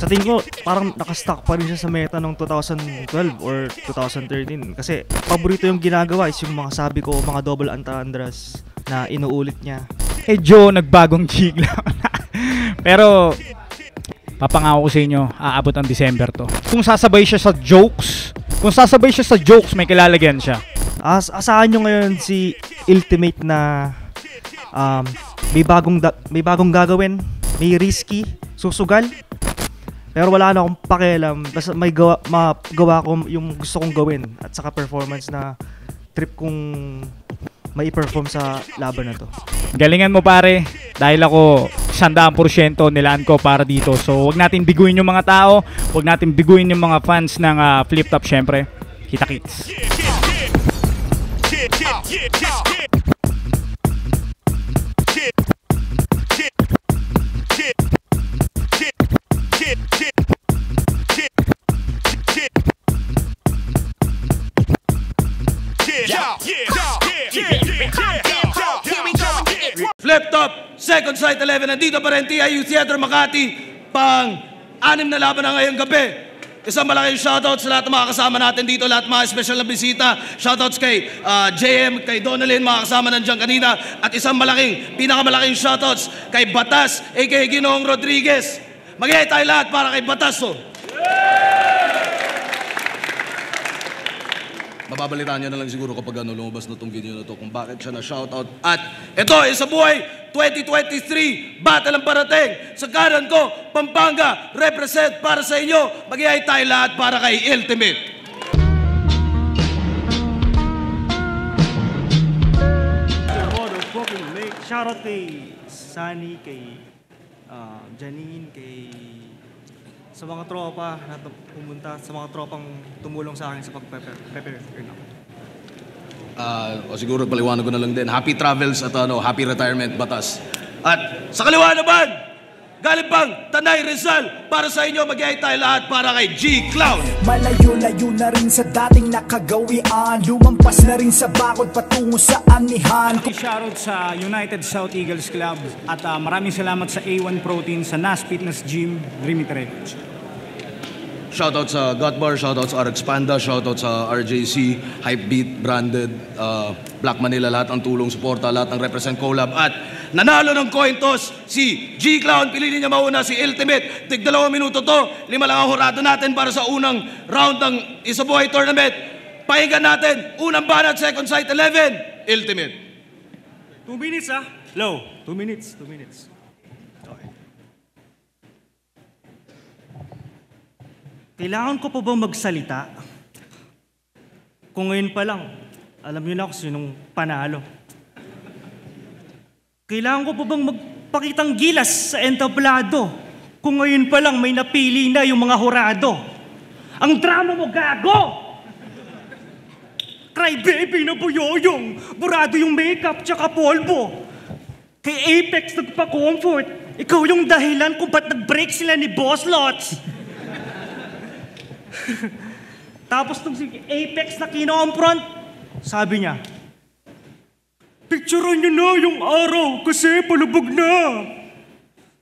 Sa tingin ko, parang nakastock pa rin siya sa meta ng 2012 or 2013. Kasi paborito yung ginagawa is yung mga sabi ko, mga double entendres na inuulit niya. Eh Joe, nagbagong jig lang. Pero papangako ko sa inyo, aabot ang December to. Kung sasabay siya sa jokes, may kilalagyan siya. Asahan nyo ngayon si Ultimate na may bagong gagawin, may risky, susugal. Pero wala na akong pakialam, basta magawa ko yung gusto kong gawin at saka performance na trip kong mai-perform sa laban na to. Galingan mo pare, dahil ako 100% nilaan ko para dito. So wag natin biguin yung mga tao, wag natin biguin yung mga fans ng Flip Top syempre. Kita-kits. Flip Top, Second Sight 11, nandito pa rin TIU Theater Makati, pang-anim na laban na ngayong gabi. Isang malaking shoutout sa lahat ng mga kasama natin dito, lahat mga special na bisita. Shoutouts kay JM, kay Donalyn, mga kasama nandiyan kanina. At isang pinakamalaking shoutouts kay Batas, aka Ginoong Rodriguez. Mag-ihay tayo lahat para kay Batas to. Mababalitaan nyo na lang siguro kapag lumabas na itong video na to kung bakit siya na-shoutout. At ito, Isa Buhay 2023, battle ang parating. Sa kanan ko, Pampanga, represent para sa inyo. Mag-ihay tayo lahat para kay Ultimate. Shoutout kay Sunny, kay Janine, kay sa mga tropa na pumunta, sa mga tropang tumulong sa akin sa pag-prepare. O siguro paliwanag ko na lang din. Happy travels at happy retirement, Batas. At sa kaliwa naman, galing pang Tanay Rizal, para sa inyo, mag-ihay tayo lahat para kay G-Clown. Malayo-layo na rin sa dating nakagawian, lumampas na rin sa bakod patungo sa anihan. Shoutout sa United South Eagles Club at maraming salamat sa A1 Protein, sa NAS Fitness Gym, Rimitre. Shoutout sa Gutbar, shoutout sa RX Panda, shoutout sa RJC, Hypebeat, Branded, Black Manila, lahat ang tulong, suporta, lahat ng represent collab. At nanalo ng coin toss si G-Clown, piliin niya mauna si Ultimate. Tig 2 minuto to, 5 lang ang hurado natin para sa unang round ng Isa Buhay Tournament. Pakinggan natin, unang banat, Second Sight 11, Ultimate. 2 minutes Low, 2 minutes. Kailangan ko pa ba magsalita? Kung ngayon pa lang, alam niyo na kung sinong panalo. Kailangan ko pa bang magpakitang gilas sa entablado? Kung ngayon pa lang may napili na yung mga hurado. Ang drama mo, gago! Cry baby na buyoyong, burado yung makeup tsaka polvo. Kay Apex nagpa-comfort, ikaw yung dahilan kung ba't nag-break sila ni Boss Lots. Tapos nung si Apex na kino-confront, sabi niya, picturean niyo na yung araw kasi palubog na.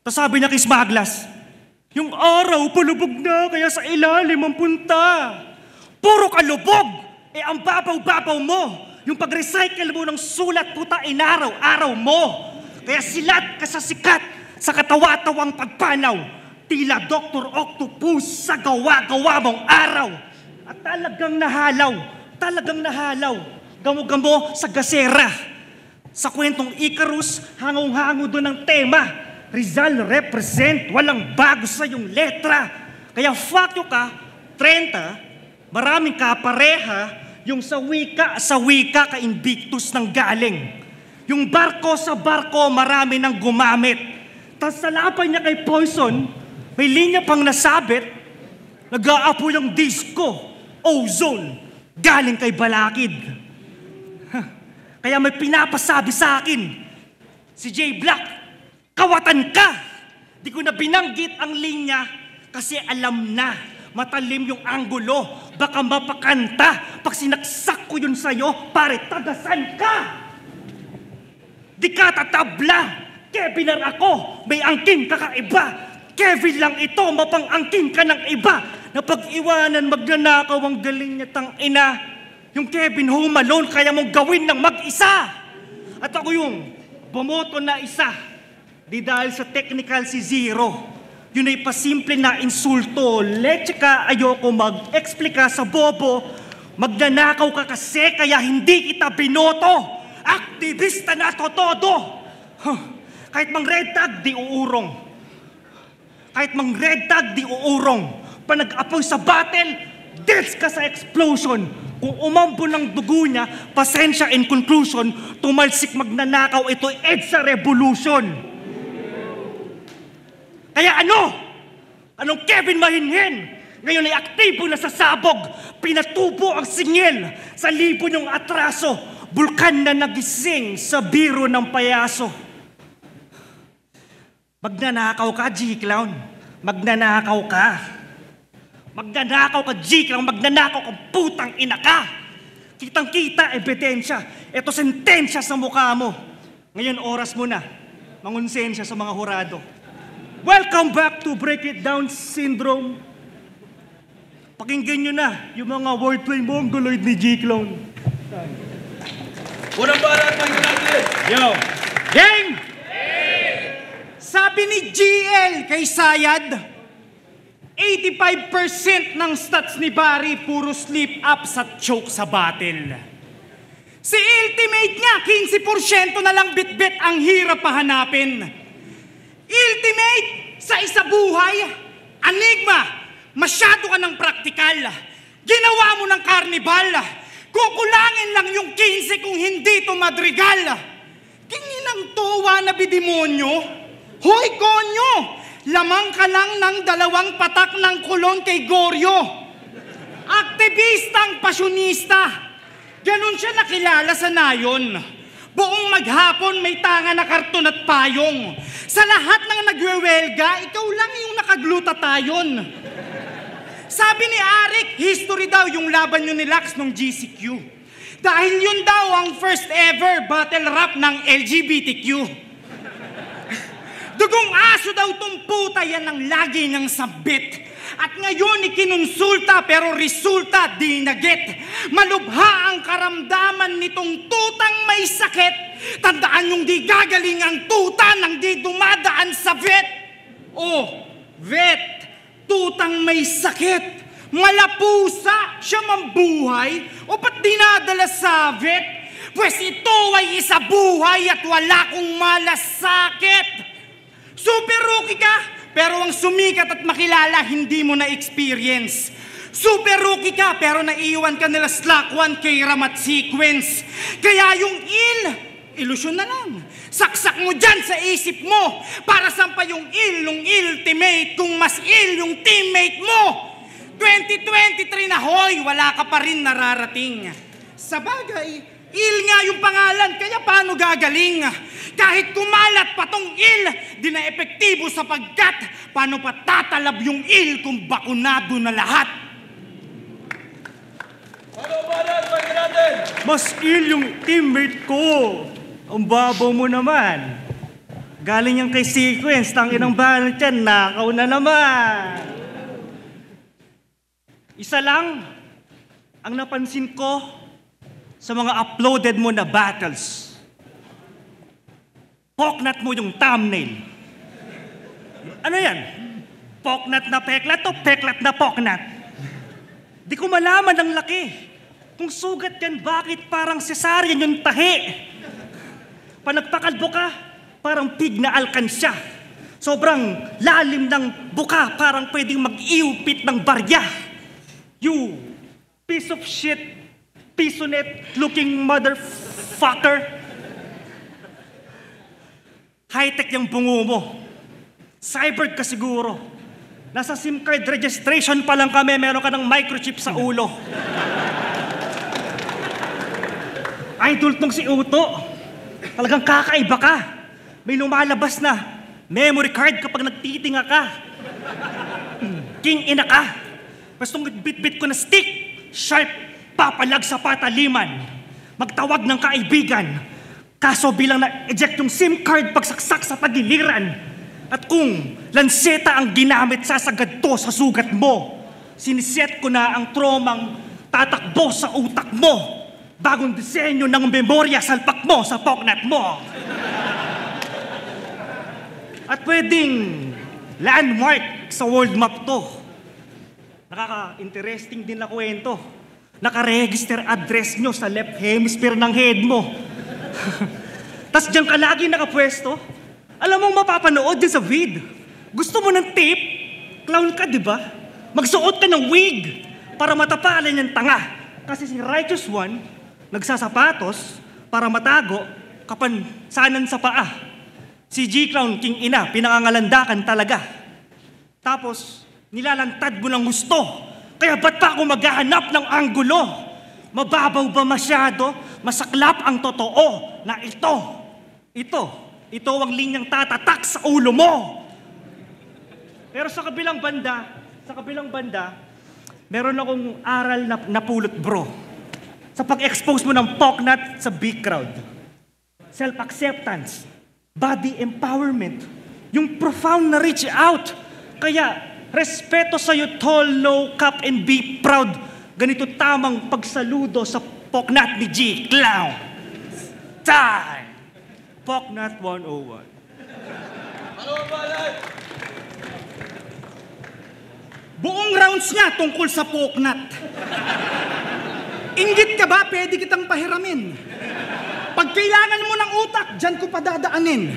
Tapos sabi niya kay Smaglas, yung araw palubog na kaya sa ilalim ang punta. Puro kalubog! Ang babaw-babaw mo, yung pag-recycle mo ng sulat puta inaraw-araw mo. Kaya silat ka sa sikat sa katawa-tawang pagpanaw. Tila Dr. Octopus sa gawa-gawa mong araw. At talagang nahalaw. Gamo-gamo sa gasera. Sa kwentong Icarus, hangong-hango doon ang tema. Rizal represent, walang bago sa yung letra. Kaya fuck you ka, 30, maraming kapareha, yung sa wika ka Invictus ng galing. Yung barko sa barko, marami nang gumamit. Tapos sa laban niya kay Poison, may linya pang nasabit, nag-aapoy ang disco, ozone, galing kay Balakid. Kaya may pinapasabi sa akin, si J. Black, kawatan ka! Di ko na binanggit ang linya kasi alam na, matalim yung anggulo. Baka mapakanta pag sinaksak ko yun sa'yo, pare, tagasan ka! Di ka tatabla! Kevin lang ako, may angking kakaiba. Kevin lang ito, mapang-angking ka ng iba. Napag-iwanan, magnanakaw ang galing niya tang ina. Yung Kevin Home Alone, kaya mong gawin ng mag-isa. At ako yung bumoto na isa. Di dahil sa technical si Zero. Yun ay pasimple na insulto. Leche ka, ayoko mag-explika sa bobo. Magnanakaw ka kasi, kaya hindi kita binoto. Aktivista na todo. Kahit mang red tag, di uurong. Kahit mang red tag, di uurong. Pa nag-apoy sa battle, deaths ka sa explosion. Kung umambo ng dugo niya, pasensya in conclusion, tumalsik magnanakaw, ito EDSA revolution. Kaya ano? Anong Kevin Mahinhin? Ngayon ay aktibo na sa sabog. Pinatubo ang singil sa libo niyong atraso. Bulkan na nagising sa biro ng payaso. Magnanakaw ka, G-Clown. Magnanakaw ka. Magnanakaw ka, G-Clown. Magnanakaw ka, putang ina ka. Kitang-kita, ebidensya. Ito sentensya sa mukha mo. Ngayon, oras mo na. Mangonsensya sa mga hurado. Welcome back to Break It Down Syndrome. Pakinggan nyo na yung mga wordplay mongoloid ni G-Clown. Unang barat, mga natin! Yo! Gang! Sabi ni GL kay Sayad, 85% ng stats ni Barry puro slip up sa choke sa battle. Si Ultimate niya, 15% na lang bit-bit ang hirap pahanapin. Ultimate, sa isa buhay, Enigma, masyado ka ng praktikal. Ginawa mo ng karnibal. Kukulangin lang yung 15 kung hindi to madrigal. Kinginang towa na bidemonyo. Hoy, konyo! Lamang ka lang ng 2 patak ng kulon kay Goryo. Aktivistang pasyonista. Ganon siya nakilala sa nayon. Buong maghapon may tanga na karton at payong. Sa lahat ng nagwewelga, ikaw lang yung nakaglutatayon. Sabi ni Arik, history daw yung laban nyo ni Lax nung GCQ. Dahil yun daw ang first ever battle rap ng LGBTQ. Dugong aso daw tong puta, yan ang lagi niyang sabit. At ngayon ikinonsulta pero resulta di naget. Malubha ang karamdaman nitong tutang may sakit. Tandaan yung di gagaling ang tuta nang di dumadaan sa vet. Oh, vet, tutang may sakit. Malapusa siya mambuhay o ba't dinadala sa vet? Pwes ito ay isa buhay at wala kong malasakit. Super rookie ka, pero ang sumikat at makilala, hindi mo na-experience. Super rookie ka, pero naiiwan ka nila Slack 1 kay Ramat Sequence. Kaya yung ilusyon na lang. Saksak mo dyan sa isip mo, para saan pa yung nung ultimate kung mas yung teammate mo. 2023 na hoy, wala ka pa rin nararating. Sa bagay, nga yung pangalan, kaya paano gagaling? Kahit kumalat pa tong di na epektibo sapagkat paano pa tatalab yung kung bakunado na lahat? Ano ba natin? Mas yung teammate ko. Ang babaw mo naman. Galing yan kay Sequence, tangin ang balat yan, nakaw na naman. Isa lang ang napansin ko sa mga uploaded mo na battles. Poknat mo yung thumbnail. Ano yan? Poknat na peklat o peklat na poknat? Di ko malaman ang laki. Kung sugat yan, bakit parang cesarean yung tahi? Panagpakalbo ka, parang pig na alkansya. Sobrang lalim ng buka, parang pwedeng mag-iupit ng barya. You piece of shit, pisonet-looking motherfucker. High-tech yung bungo mo. Cyborg ka siguro. Nasa SIM card registration pa lang kami, meron ka ng microchip sa ulo. Idol tong si Uto. Talagang kakaiba ka. May lumalabas na memory card kapag nagtitinga ka. King ina ka. Bastong bit-bit ko na stick, sharp, papalag sa pataliman. Magtawag ng kaibigan. Kaso bilang na-eject yung SIM card pagsaksak sa tagiliran. At kung lanseta ang ginamit, sasagad to sa sugat mo. Siniset ko na ang tromang tatakbo sa utak mo. Bagong disenyo ng memorya salpak mo sa poknat mo. At pwedeng landmark sa world map to. Nakaka-interesting din na kwento. Naka-register address nyo sa left hemisphere ng head mo. Tas dyan ka lagi nakapwesto. Alam mong mapapanood din sa vid. Gusto mo ng tip? Clown ka, di ba? Magsuot ka ng wig para matapalan yung tanga. Kasi si Righteous One, nagsasapatos para matago kapansanan sa paa. Si G-Clown, King Ina, pinangangalandakan talaga. Tapos, nilalantad mo ng gusto. Kaya ba't pa ako maghahanap ng anggulo? Mababaw ba masyado? Masaklap ang totoo na ito ang linyang tatatak sa ulo mo. Pero sa kabilang banda, meron akong aral na napulot, bro. Sa pag-expose mo ng poknat sa big crowd. Self-acceptance, body empowerment, yung profound na reach out. Kaya, respeto sa'yo, tall, low, cap, and be proud. Ganito tamang pagsaludo sa poknat ni G. Clown. Time! Poknat 101. Buong rounds niya tungkol sa poknat. Inggit ka ba? Pwede kitang pahiramin. Pag kailangan mo ng utak, dyan ko padadaanin.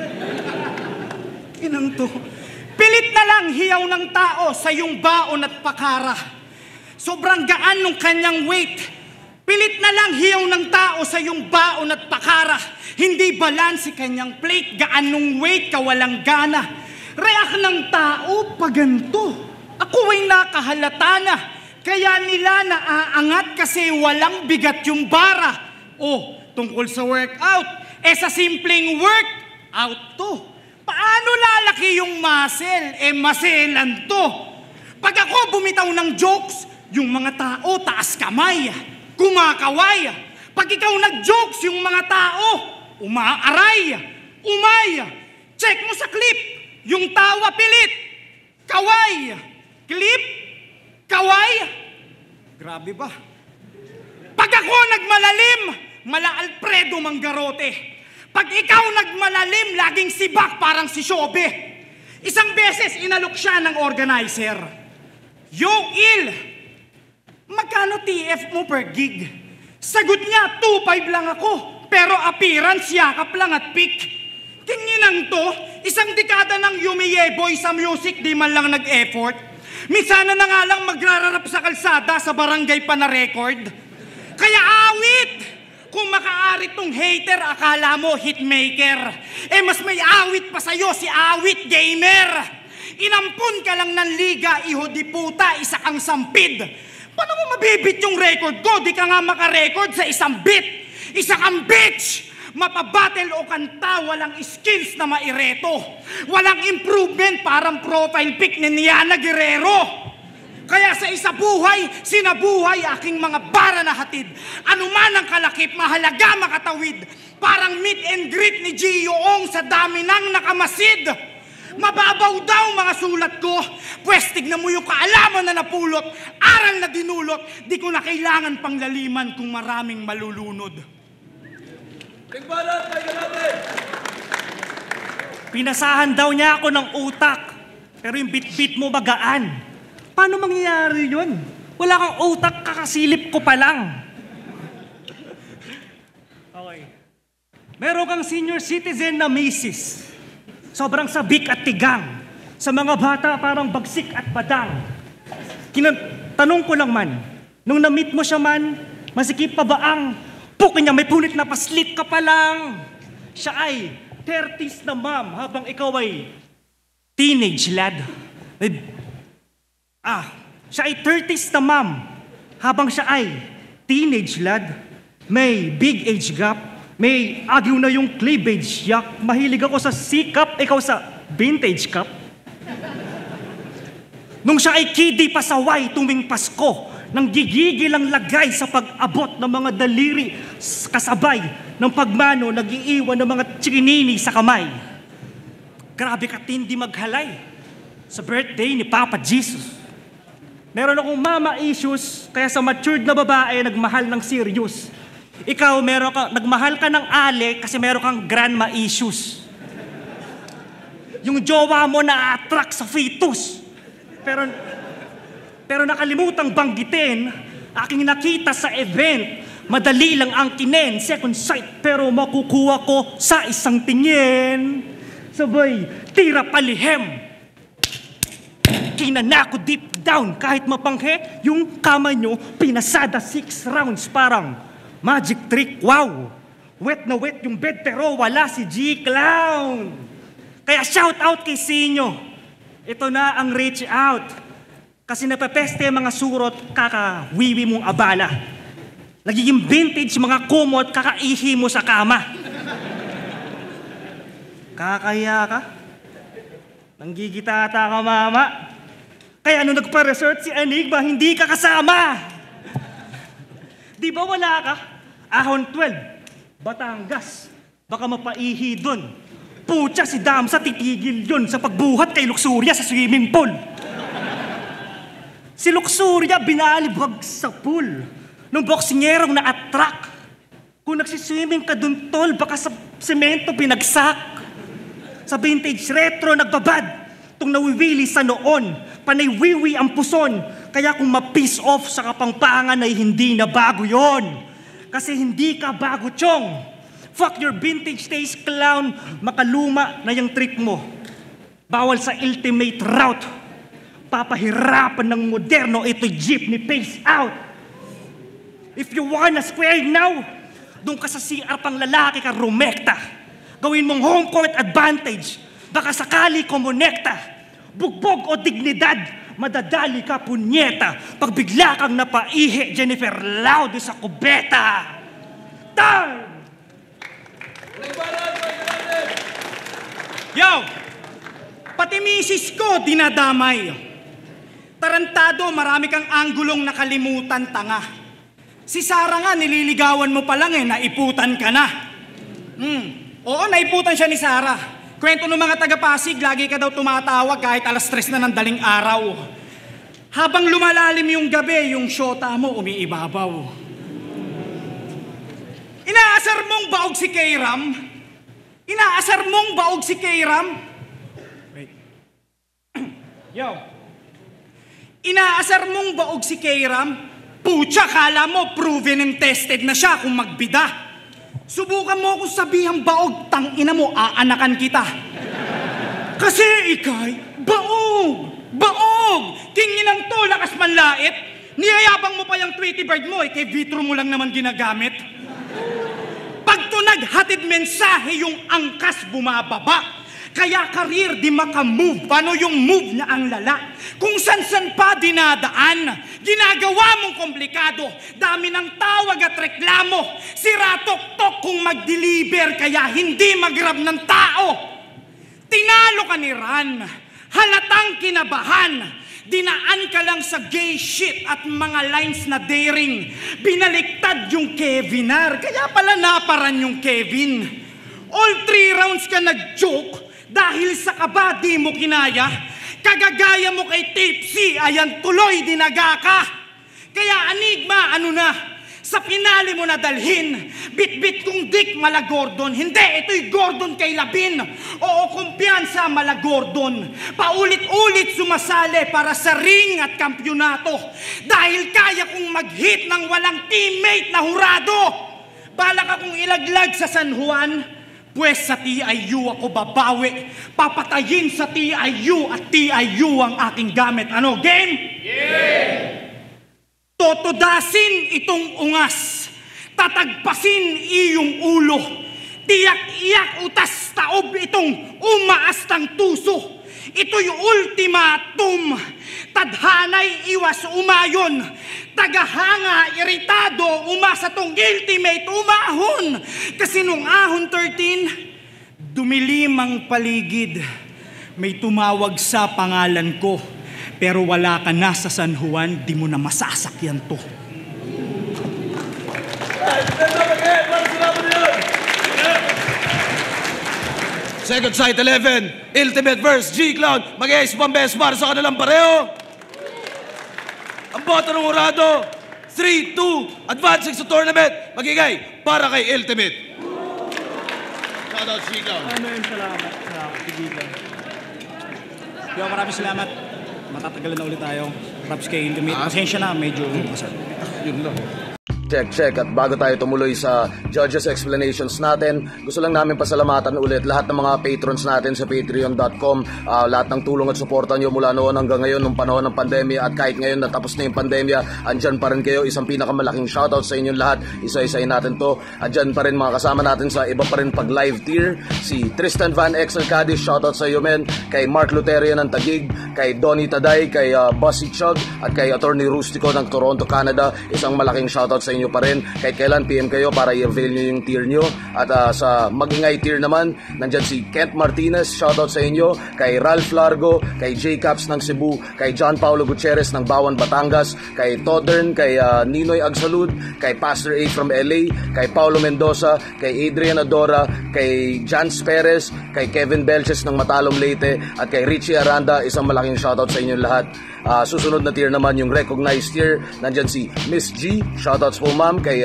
Inang to. Pilit na lang hiyaw ng tao sa iyong baon at pakara. Sobrang gaan ng kanyang weight. Pilit na lang hiyaw ng tao sa iyong baon at pakara. Hindi balance si kanyang plate. Gaan nung weight, kawalang gana. React ng tao, paganto. Ako ay nakahalata na. Kaya nila naaangat kasi walang bigat yung bara. O, tungkol sa workout, sa simpleng workout to. Paano lalaki yung muscle? Maselan to. Pag ako bumitaw ng jokes, yung mga tao taas kamay, kumakaway. Pag ikaw nag-jokes, yung mga tao, umaaray, umay. Check mo sa clip, yung tawa pilit, kaway, clip, kaway. Grabe ba? Pag ako nagmalalim, mala Alfredo Mangarote. Pag ikaw nagmalalim, laging sibak parang si Shobe. Isang beses inalok siya ng organizer. Yo, Il, magkano TF mo per gig? Sagot niya, 2.5 lang ako. Pero appearance, yakap lang at pick. Kinginang to, isang dekada ng yumiyeboy sa music, di man lang nag-effort. Minsan na nga lang magrararap sa kalsada sa barangay pa na record. Kaya awit! Kung makaari tong hater, akala mo hitmaker. Mas may awit pa sa'yo, si awit gamer. Inampun ka lang ng liga, iho di puta, isa kang sampid. Paano mo mabibit yung record ko? Di ka nga makarecord sa isang beat. Isa kang bitch! Mapabattle o kanta, walang skills na maireto. Walang improvement, parang profile pic ni Niana Guerrero. Kaya sa isa buhay, sinabuhay aking mga bara na hatid. Ano man ang kalakip, mahalaga makatawid. Parang meet and greet ni G. Yoong sa dami ng nakamasid. Mababaw daw mga sulat ko. Pwes tignan mo yung kaalaman na napulot. Aral na dinulot. Di ko na kailangan pang laliman kung maraming malulunod. Pinasahan daw niya ako ng utak. Pero yung bit-bit mo magaan. Paano mangyayari yun? Wala kang utak, kakasilip ko pa lang. Okay. Meron kang senior citizen na misis. Sobrang sabik at tigang. Sa mga bata, parang bagsik at badang. Tanong ko lang man, nung na-meet mo siya man, masikip pa ba ang pukin niya may punit na paslit ka pa lang? Siya ay 30s na ma'am habang ikaw ay teenage lad. Siya ay 30s na ma'am habang siya ay teenage lad. May big age gap, may agyo na yung cleavage yak. Mahilig ako sa C-cup, ikaw sa vintage cup. Nung siya ay kiddie pasaway tuwing Pasko, nang gigigil ang lagay sa pag-abot ng mga daliri kasabay ng pagmano nag-iiwan ng mga chikinini sa kamay. Grabe ka tindi maghalay sa birthday ni Papa Jesus. Meron akong mama issues, kaya sa matured na babae nagmahal ng serious. Ikaw, nagmahal ka ng ale kasi meron kang grandma issues. Yung jowa mo na-attract sa fetus. Pero nakalimutang banggitin, aking nakita sa event, madali lang ang kinen, second sight, pero makukuha ko sa isang tingin. Sabay, tira palihim. Kinanako deep down, kahit mapanghe, yung kamay nyo, pinasada 6 rounds, parang magic trick, wow. Wet na wet yung bed, pero wala si G-Clown. Kaya shout out kay Sinyo. Ito na ang reach out. Kasi napapeste mga surot, kakawiwi mong abala. Nagiging vintage mga kumot, kakaihi mo sa kama. Kakaya ka? Nanggigitata ka, mama. Kaya ano nagpa-research si Enigma, hindi ka kasama. Di ba wala ka? Ahon 12, Batangas. Baka mapaihi dun. Pucha, si Damsa titigil yun sa pagbuhat kay Luxuria sa swimming pool. Si Luxuria binalibag sa pool nung boksingерong na-attract. Kung nagsiswimming ka dun, tol, baka sa semento binagsak. Sa vintage retro nagbabad. Tung nawiwili sa noon, panay wiwi ang puson. Kaya kung ma-piss off sa kapangpangan ay hindi na bago yon. Kasi hindi ka bago, chong. Fuck your vintage taste, clown. Makaluma na yung trick mo. Bawal sa ultimate route. Papahirapan ng moderno, ito jeepney pace out. If you wanna square now, doon ka sa CR pang lalaki ka rumekta. Gawin mong home court advantage. Baka sakali kumonekta. Bugbog o dignidad, madadali ka punyeta. Pag bigla kang napaihi, Jennifer Laude sa kubeta. Time! Yo! Pati misis ko dinadamay. Tarantado, marami kang anggulong nakalimutan, tanga. Si Sarah nga, nililigawan mo pa lang naiputan ka na. Oo, naiputan siya ni Sarah. Kwento ng mga taga-Pasig, lagi ka daw tumatawag kahit alas 3 na ng daling araw. Habang lumalalim yung gabi, yung syota mo umiibabaw. Inaasar mong baog si Kayram? Inaasar mong baog si Kayram? Wait. Yo. Inaasar mong baog si Kayram? Pucha, kala mo proven and tested na siya kung magbida. Subukan mo akong sabihang baog, tangina mo, aanakan kita. Kasi ikay, baog! Baog! Kinginang to, lakas manlait. Niyayabang mo pa yung Tweety Bird mo, kay vitro mo lang naman ginagamit. Pag tunag, hatid mensahe yung angkas bumababa. Kaya karir di makamove. Paano yung move na ang lala? Kung san-san pa dinadaan, ginagawa mong komplikado. Dami ng tawag at reklamo. Sira-tok-tok kung mag-deliver, kaya hindi mag-grab ng tao. Tinalo ka ni Ran. Halatang kinabahan. Dinaan ka lang sa gay shit at mga lines na daring. Binaliktad yung Kevinar, kaya pala naparan yung Kevin. All 3 rounds ka nag-joke dahil sa kaba di mo kinaya. Kagagaya mo kay Tipsy, ayan tuloy dinaga ka. Kaya Enigma, ano na? Sa pinali mo na dalhin, bit-bit kong Dick mala Gordon. Hindi, ito'y Gordon kay Labin. Oo, kumpiyansa mala Gordon. Paulit-ulit sumasali para sa ring at kampyonato. Dahil kaya kong mag-hit ng walang teammate na hurado. Balak akong ilaglag sa San Juan, pues sa TIU ako babawi. Papatayin sa TIU at TIU ang aking gamit. Ano, game? Yeah! Totodasin itong ungas, tatagpasin iyong ulo, tiyak-iyak utas taob itong umaastang tuso. Ito'y ultimatum. Tadhanay iwas umayon. Tagahanga, iritado, umasa tong ultimate umahon. Kasi nung ahon 13, dumilim ang paligid. May tumawag sa pangalan ko. Pero wala ka na sa San Juan, di mo na masasakyan to. Second sight 11, Ultimate vs. G-Clown. Mag-iis pang best para sa kanilang pareho. Ang boto ng Urado, 3-2, advancing sa tournament. Magigay para kay Ultimate. Shoutout G-Clown. Salamat sa tigilan. Yo, maraming salamat. Matatagalan na ulit tayo. Props kay Ultimate. Pasensya na, medyo masal. Yun lang. Check. At bago tayo tumuloy sa judges explanations natin, gusto lang namin pasalamatan ulit lahat ng mga patrons natin sa patreon.com. Lahat ng tulong at suporta nyo mula noon hanggang ngayon nung panahon ng pandemya, at kahit ngayon natapos na yung pandemya, andyan pa rin kayo. Isang pinakamalaking shoutout sa inyong lahat. Isa-isayin natin to. Andyan pa rin mga kasama natin sa iba pa rin pag live tier. Si Tristan Van Exel Cadiz, shoutout sa iyo men. Kay Mark Luteria ng Taguig, kay Donnie Taday, kay Bossy Chug, at kay Attorney Rustico ng Toronto, Canada. Isang malaking shoutout sa inyo pa rin. Kahit kailan PM kayo para i-avail nyo yung tier nyo. At sa Magingay tier naman, nandyan si Kent Martinez, shoutout sa inyo. Kay Ralph Largo, kay J. Caps ng Cebu, kay John Paulo Gutierrez ng Bawan, Batangas, kay Todern, kay Ninoy Agsalud, kay Pastor A from LA, kay Paulo Mendoza, kay Adrian Adora, kay Jans Perez, kay Kevin Belches ng Matalom Leyte, at kay Richie Aranda. Isang malaking shoutout sa inyong lahat. Susunod na tier naman yung recognized tier. Nandyan si Miss G, shoutouts po ma'am. Kay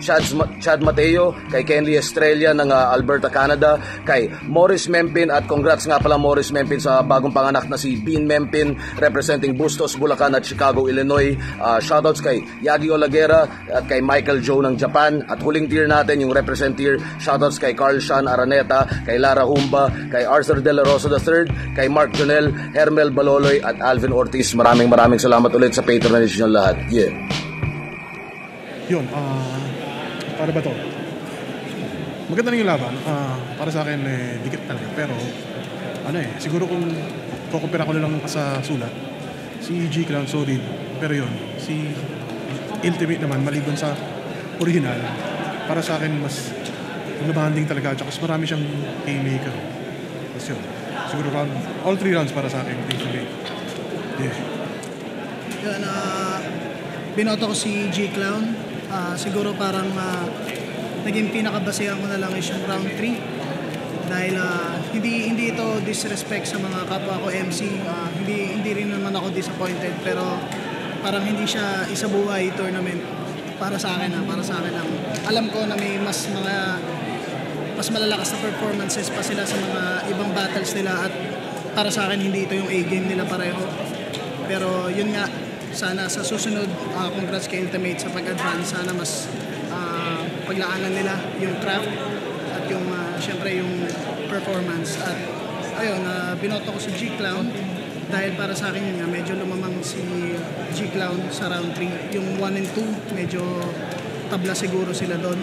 Chad Mateo, kay Kenley Estrella ng Alberta, Canada, kay Morris Mempin, at congrats nga pala Morris Mempin sa bagong panganak na si Bean Mempin representing Bustos, Bulacan at Chicago, Illinois. Shoutouts kay Yagi Olaguera at kay Michael Joe ng Japan. At huling tier natin yung represent tier, shoutouts kay Carl Sean Araneta, kay Lara Humba, kay Arthur De La Rosa III, kay Mark Jonel, Hermel Baloloy at Alvin Ortiz. Maraming salamat ulit sa patronage nyo lahat. Yeah. Yun, para ba to? Maganda na yung laban. Para sa akin, dikit talaga. Pero, siguro kung kukumpira ko na lang sa sulat, si G-Clown solid. Pero yun, si Ultimate naman, maliban sa original, para sa akin, mas lumanding talaga. Tsaka mas marami siyang haymaker. Tapos yun, siguro all 3 rounds para sa akin, Ultimate. Yeah. Yun, binoto ko si G-Clown. Siguro parang naging pinakabasehan ko na lang is yung round 3. Dahil hindi ito disrespect sa mga kapwa ko MC. Hindi rin naman ako disappointed. Pero parang hindi siya isabuhay tournament para sa akin. Para sa akin lang. Alam ko na may mas malalakas na performances pa sila sa mga ibang battles nila. At para sa akin, hindi ito yung A-game nila pareho. Pero yun nga, sana sa susunod, congrats kay Ultimate sa pag-advance. Sana mas paglaanan nila yung craft at yung syempre yung performance. At ayun, binoto ko si G-Clown dahil para sa akin yun nga, medyo lumamang si G-Clown sa round 3. Yung 1 and 2, medyo tabla siguro sila doon.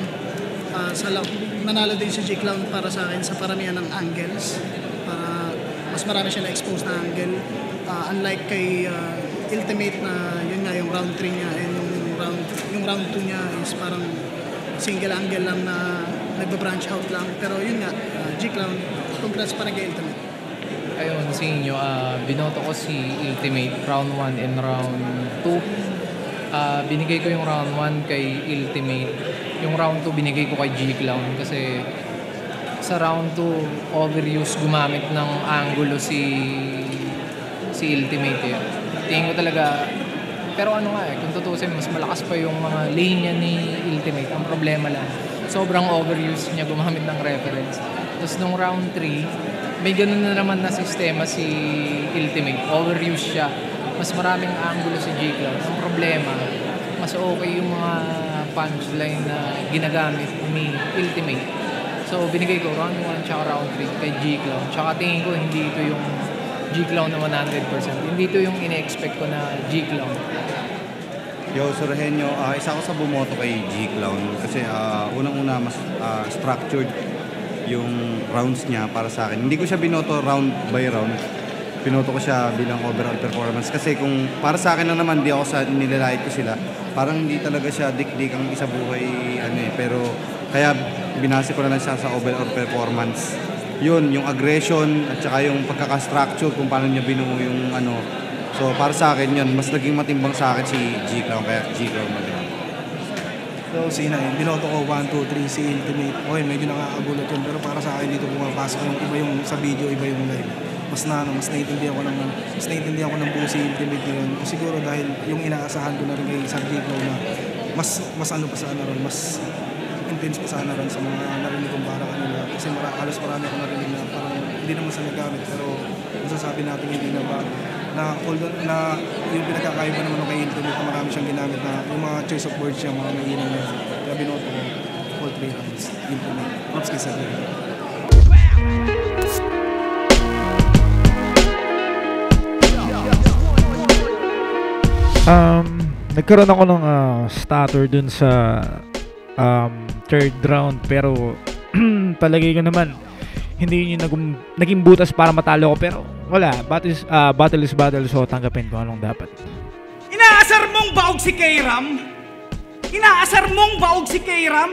Nanalo din si G-Clown para sa akin sa paramihan ng angles. Para mas marami siya na-expose na angle. Unlike kay Ultimate na yun nga yung round 3 niya, and yung round 2 niya is parang single angle lang na nagba-branch out lang. Pero yun nga, G-Clown, congrats para kay Ultimate. Ayun, sa inyo, binoto ko si Ultimate round 1 and round 2. Binigay ko yung round 1 kay Ultimate. Yung round 2 binigay ko kay G-Clown kasi sa round 2 overuse gumamit ng angulo si Ultimate eh. Tingin ko talaga, pero kung tutusin, mas malakas pa yung mga lane niya ni Ultimate. Ang problema lang, sobrang overuse niya gumamit ng reference. Tapos nung round 3, may ganun na naman na sistema si Ultimate. Overuse siya. Mas maraming angulo si G-Clown. Ang problema, mas okay yung mga punchline na ginagamit ni Ultimate. So, binigay ko round 1 tsaka round 3 kay G-Clown. Tsaka tingin ko, hindi ito yung G-Clown na 100%. Hindi ito yung ine-expect ko na G-Clown. Yo, Sir Henyo, isa ako sa bumoto kay G-Clown kasi unang-una mas structured yung rounds niya para sa akin. Hindi ko siya binoto round by round. pinoto ko siya bilang overall performance. Kasi kung para sa akin lang naman, di ako sa nilalait ko sila. Parang hindi talaga siya dikdik ang isa buhay, pero kaya binase ko na lang siya sa overall performance. Yun, yung aggression at saka yung pagkaka-structure kung paano niya binuo yung So para sa akin yun, mas naging matimbang sa akin si G-Clown, kaya G-Clown na rin. So sina binoto ko 1, 2, 3 si Ultimate. Okay, medyo nakakagulat yun, pero para sa akin dito pumapasok yung iba yung sa video, iba yung live. Mas naiintindihan ko ng buo si Ultimate ngayon. Siguro dahil yung inaasahan ko na rin kay Sir G-Clown na mas ano pa sana ron, mas intense pa sana ron sa mga narinig kong para kanila. Kasi halos marami ako narinig na parang hindi naman sa nagamit, pero masasabi natin hindi na ba na yung pinagkakaiba naman kay Ultimate na marami siyang ginamit na yung mga choice of words siya, mga mainam niya. Kaya binoto ko all 3 rounds. Ultimate. Props kay Sir. Nagkaroon ako ng stutter dun sa third round, pero palagay ko naman hindi yun yung naging butas para matalo ko, pero wala, battle is battle, so tanggapin ko anong dapat. Inaasar mong baog si Kayram? Inaasar mong baog si Kayram?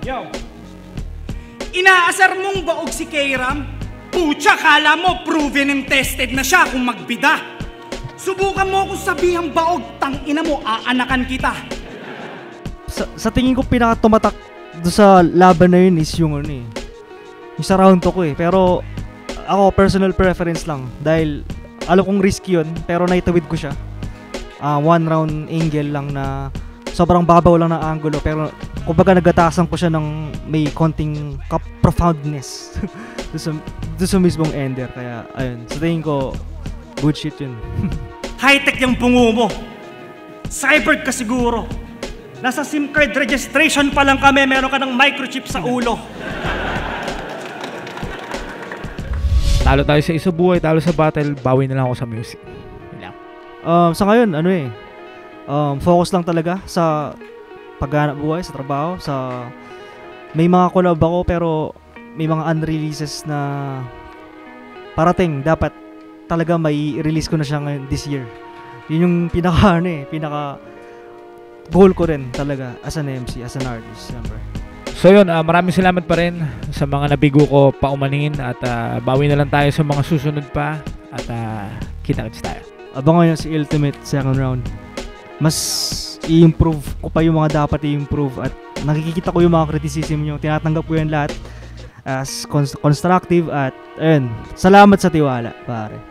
Yo. Inaasar mong baog si Kayram? Pucha, kala mo proven and tested na siya kung magbida. Subukan mo akong sabihang baog, tangina mo, aanakan kita. Sa tingin ko pinakatumatak doon sa laban na yun is yung yung sa round 2 ko pero ako personal preference lang dahil alam kong risky yun, pero naitawid ko siya. 1 round angle lang na sobrang babaw lang ng angulo, pero kumbaga nagatasan ko siya ng may konting profoundness doon sa mismong ender, kaya ayun, sa tingin ko good shit yun. High-tech yung bungo mo. Cyber ka siguro. Nasa SIM card registration pa lang kami, meron ka ng microchip sa ulo. Talo tayo sa isa buhay, talo sa battle, bawi na lang ako sa music. Sa ngayon, focus lang talaga sa paghanap buhay, sa trabaho, may mga collab ako, pero may mga unreleases na parating, dapat talaga may release ko na siya ngayon this year. Yun yung pinaka goal ko rin talaga as an MC, as an artist, siyempre. So yun, maraming salamat pa rin sa mga nabigo ko paumanin at bawi na lang tayo sa mga susunod pa at kita-kits tayo. Abangan nyo si Ultimate second round. Mas i-improve ko pa yung mga dapat i-improve at nakikita ko yung mga criticism nyo. Tinatanggap ko yan lahat as constructive at ayun, salamat sa tiwala, pare.